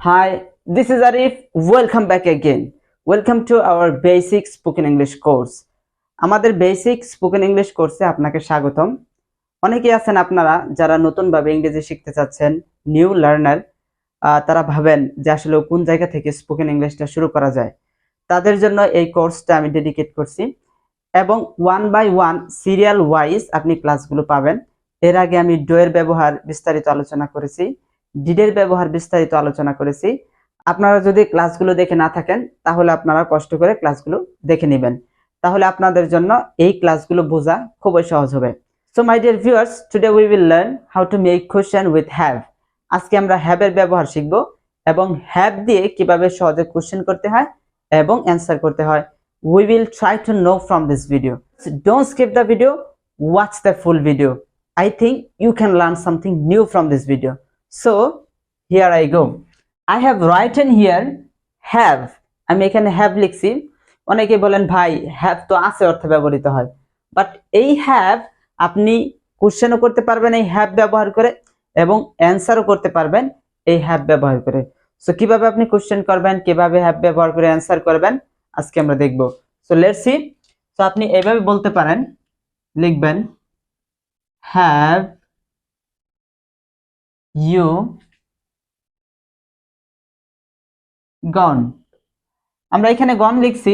Hi, this is Arif. Welcome back again. Welcome to our basic spoken English course. আমাদের basic spoken English কোর্সে আপনাকে স্বাগতম। অনেকেই আছেন আপনারা যারা নতুনভাবে ইংরেজি শিখতে চাচ্ছেন, নিউ লার্নার, তারা ভাবেন যে আসলে কোন জায়গা থেকে স্পোকেন ইংলিশটা শুরু করা যায়। তাদের জন্য এই কোর্সটা আমি ডেডিকেট করছি এবং 1 বাই 1 সিরিয়াল ওয়াইজ আপনি ক্লাসগুলো পাবেন। এর আগে আমি ডোয়ের ব্যবহার বিস্তারিত আলোচনা করেছি, ডিডের ব্যবহার বিস্তারিত আলোচনা করেছি। আপনারা যদি ক্লাসগুলো দেখে না থাকেন তাহলে আপনারা কষ্ট করে ক্লাসগুলো দেখে নেবেন, তাহলে আপনাদের জন্য এই ক্লাসগুলো বোঝা খুবই সহজ হবে। So my dear viewers, today we will learn how to make question with have. আজকে আমরা হ্যাভ এর ব্যবহার শিখব এবং হ্যাভ দিয়ে কিভাবে সহজে কোশ্চেন করতে হয় এবং অ্যানসার করতে হয়। We will try to know from this video. So don't skip the video, watch the full video. I think you can learn something new from this video. So here I go. I have written here have. আমি এখানে have লিখছি। অনেকে বলেন ভাই have তো আছে অর্থে ব্যবহৃত হয়, বাট এই have আপনি কোশ্চেনও করতে পারবেন এই have ব্যবহার করে এবং অ্যানসারও করতে পারবেন এই have ব্যবহার করে। সো কিভাবে আপনি কোশ্চেন করবেন, কিভাবে have ব্যবহার করে অ্যানসার করবেন আজকে আমরা দেখব। So let's C. সো আপনি এইভাবে বলতে পারেন, লিখবেন হ্যাভ ইউ গন। আমরা এখানে গন লিখছি,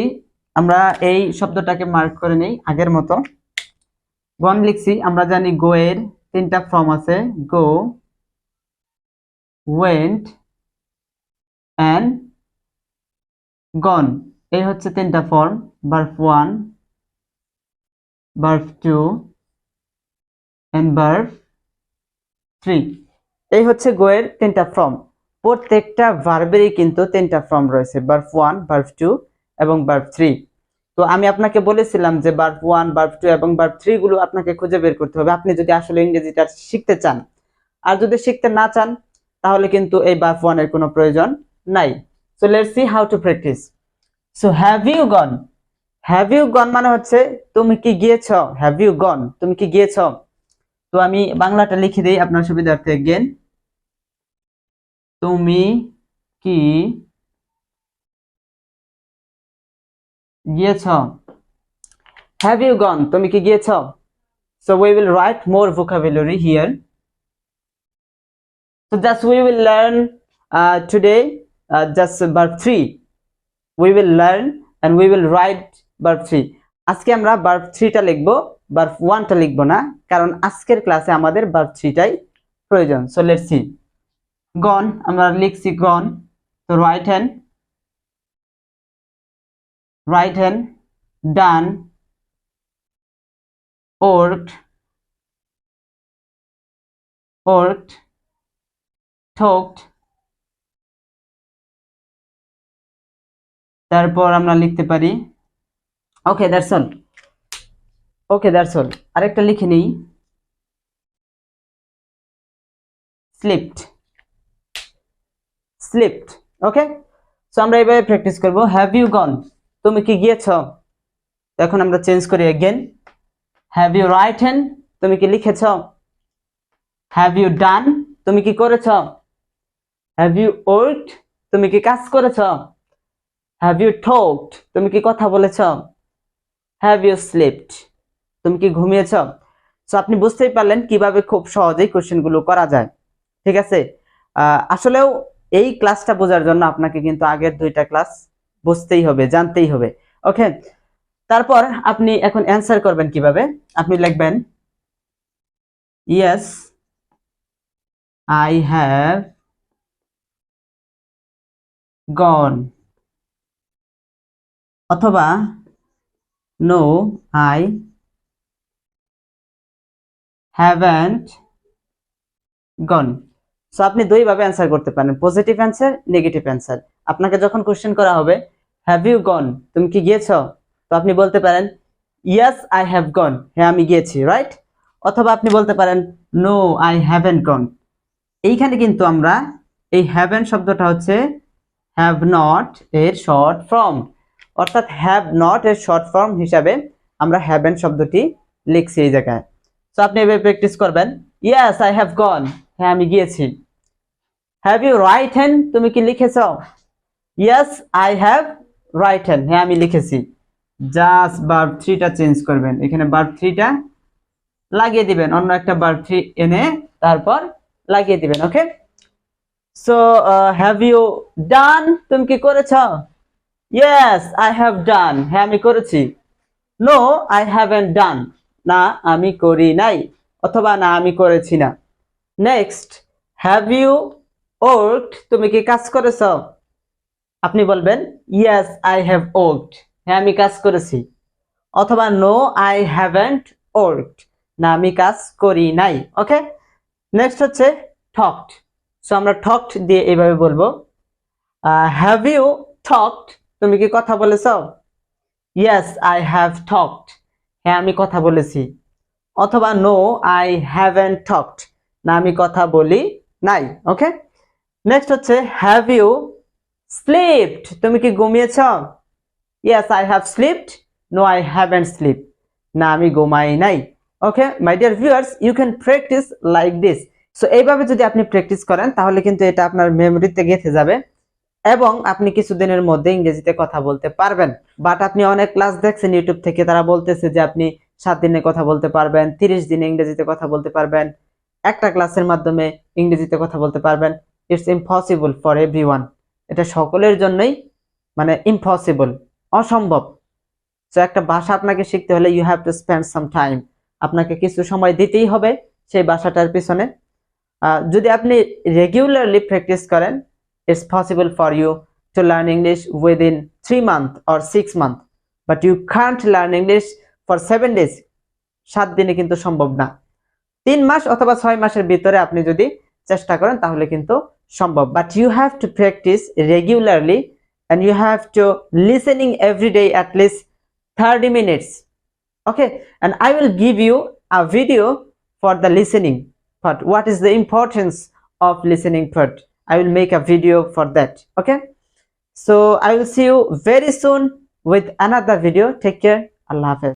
আমরা এই শব্দটাকে মার্ক করে নেই আগের মতো। গন লিখছি, আমরা জানি গো এর তিনটা ফর্ম আছে, গো, ওয়েন্ট এন্ড গন। এই হচ্ছে তিনটা form, verb 1, verb 2 and verb 3। এই হচ্ছে গো এর তিনটা ফর্ম। প্রত্যেকটা ভার্বেরই কিন্তু তিনটা ফর্ম রয়েছে, ভার্ব 1, ভার্ব 2 এবং ভার্ব 3। তো আমি আপনাকে বলেছিলাম যে ভার্ব 1, ভার্ব 2 এবং ভার্ব 3 গুলো আপনাকে খুঁজে বের করতে হবে আপনি যদি আসলে ইংরেজিটা শিখতে চান। আর যদি শিখতে না চান তাহলে কিন্তু এই ভার্ব 1 এর কোনো প্রয়োজন নাই। So let's see how to practice. So have you gone. Have you gone মানে হচ্ছে তুমি কি গিয়েছ। হ্যাভ ইউ গন, তুমি কি গিয়েছ। তো আমি বাংলাটা লিখে দেই আপনার সুবিধার্থে again। তুমি কি গিয়েছ। হ্যাভ ইউ গন, তুমি কি গিয়েছ। So we will write more vocabulary here. So just we will learn today just verb 3. We will learn and we will write verb 3. আজকে আমরা verb 3 টা লিখব, verb 1 টা লিখব না, কারণ আজকের ক্লাসে আমাদের verb 3 টাই প্রয়োজন। So let's C. গন আমরা লিখছি গন, তো রাইট হ্যান্ড, রাইট হ্যান্ড, ডান, worked, worked, talked। তারপর আমরা লিখতে পারি okay that's all. Okay that's all. আরেকটা লিখে নিই, স্লিপড, স্লিপড। ওকে, সো আমরা এইভাবে প্র্যাকটিস করব। হ্যাভ ইউ গন, তুমি কি গিয়েছ। এখন আমরা চেঞ্জ করি अगेन। হ্যাভ ইউ রাইটেন, তুমি কি লিখেছ। হ্যাভ ইউ ডান, তুমি কি করেছ। হ্যাভ ইউ ওয়ার্কড, তুমি কি কাজ করেছ। হ্যাভ ইউ টকড, তুমি কি কথা বলেছ। হ্যাভ ইউ স্লিপড, তুমি কি ঘুমিয়েছ। সো আপনি বুঝতেই পারলেন কিভাবে খুব সহজেই কোশ্চেনগুলো করা যায়। ঠিক আছে, আসলেও এই ক্লাসটা বোঝার জন্য আপনাকে কিন্তু আগের দুইটা ক্লাস বুঝতেই হবে, জানতেই হবে। ওকে, তারপর আপনি এখন অ্যানসার করবেন কিভাবে। আপনি লিখবেন ইয়েস আই হ্যাভ গন, অথবা no I haven't gone. So আপনি দুইভাবে অ্যানসার করতে পারেন, পজিটিভ অ্যানসার, নেগেটিভ অ্যানসার। আপনাকে যখন কোশ্চেন করা হবে হ্যাভ ইউ গন, তুমি কি গিয়েছ, তো আপনি বলতে পারেন ইয়েস আই হ্যাভ গন, হ্যাঁ আমি গিয়েছি, রাইট। অথবা আপনি বলতে পারেন নো আই হ্যাভেন্ট গন। এইখানে কিন্তু আমরা এই হ্যাভেন্ট শব্দটা হচ্ছে হ্যাভ নট এর শর্ট ফর্ম, অর্থাৎ হ্যাভ নট এর শর্ট ফর্ম হিসাবে আমরা হ্যাভেন্ট শব্দটি লিখছি এই জায়গায়। সো আপনি এভাবে প্র্যাকটিস করবেন, ইয়েস আই হ্যাভ গন, হ্যাঁ আমি গিয়েছি। হ্যাভ ইউ রাইটেন, তুমি কি লিখেছো? ইয়েস আই হ্যাভ রাইটেন, হ্যাঁ আমি লিখেছি। জাস্ট ভার্ব থ্রিটা চেঞ্জ করবেন, এখানে ভার্ব থ্রিটা লাগিয়ে দিবেন, অন্য একটা ভার্ব থ্রি এনে তারপর লাগিয়ে দিবেন। ওকে, সো হ্যাভ ইউ ডান, তুমি কি করেছো? ইয়েস আই হ্যাভ ডান, হ্যাঁ আমি করেছি। নো আই হ্যাভেন্ট ডান, না আমি করি নাই, অথবা না আমি করেছি না। নেক্সট, হ্যাভ ইউ ওয়ার্কড, তুমি কি কাজ করেছো? আপনি বলবেন ইয়েস আই হ্যাভ ওয়ার্কড, হ্যাঁ আমি কাজ করেছি। অথবা নো আই হ্যাভেন্ট ওয়ার্কড, না আমি কাজ করি নাই। ওকে, নেক্সট হচ্ছে টকড। সো আমরা টকড দিয়ে এইভাবে বলবো, হ্যাভ ইউ টকড, তুমি কি কথা বলেছো? ইয়েস আই হ্যাভ টকড, হ্যাঁ আমি কথা বলেছি। অথবা নো আই হ্যাভেন্ট টকড, না আমি কথা বলি নাই। ওকে, নেক্সট হচ্ছে হ্যাভ ইউ স্লিপড, তুমি কি ঘুমিয়েছ? Yes I have slept, no I haven't sleep, না আমি ঘুমাই নাই। Okay my dear viewers, you can practise like this. So এইভাবে যদি আপনি প্র্যাকটিস করেন তাহলে কিন্তু এটা আপনার মেমোরিতে গেঁথে যাবে এবং আপনি কিছুদিনের মধ্যে ইংরেজিতে কথা বলতে পারবেন। বাট আপনি অনেক ক্লাস দেখছেন ইউটিউব থেকে, তারা বলতেছে যে আপনি 7 দিনে কথা বলতে পারবেন, 30 দিনে ইংরেজিতে কথা বলতে পারবেন, একটা ক্লাসের মাধ্যমে ইংরেজিতে কথা বলতে পারবেন। ইটস ইম্পসিবল ফর এভরিওয়ান, এটা সকলের জন্যই মানে ইম্পসিবল, অসম্ভব। সো একটা ভাষা আপনাকে শিখতে হলে you have to spend some time, আপনাকে কিছু সময় দিতেই হবে সেই ভাষাটার পিছনে। যদি আপনি রেগুলারলি প্র্যাকটিস করেন, it's possible for you to learn English within 3 months or 6 months, but you can't learn English for 7 days, 7 দিনে কিন্তু সম্ভব না। 3 মাস অথবা 6 মাসের ভিতরে আপনি যদি চেষ্টা করেন তাহলে কিন্তু সম্ভব, but you have to practice regularly and you have to listening every day at least 30 minutes. Okay, and I will give you a video for the listening part, what is the importance of listening part. I will make a video for that. Okay, so I will see you very soon with another video. Take care. Allah Hafiz.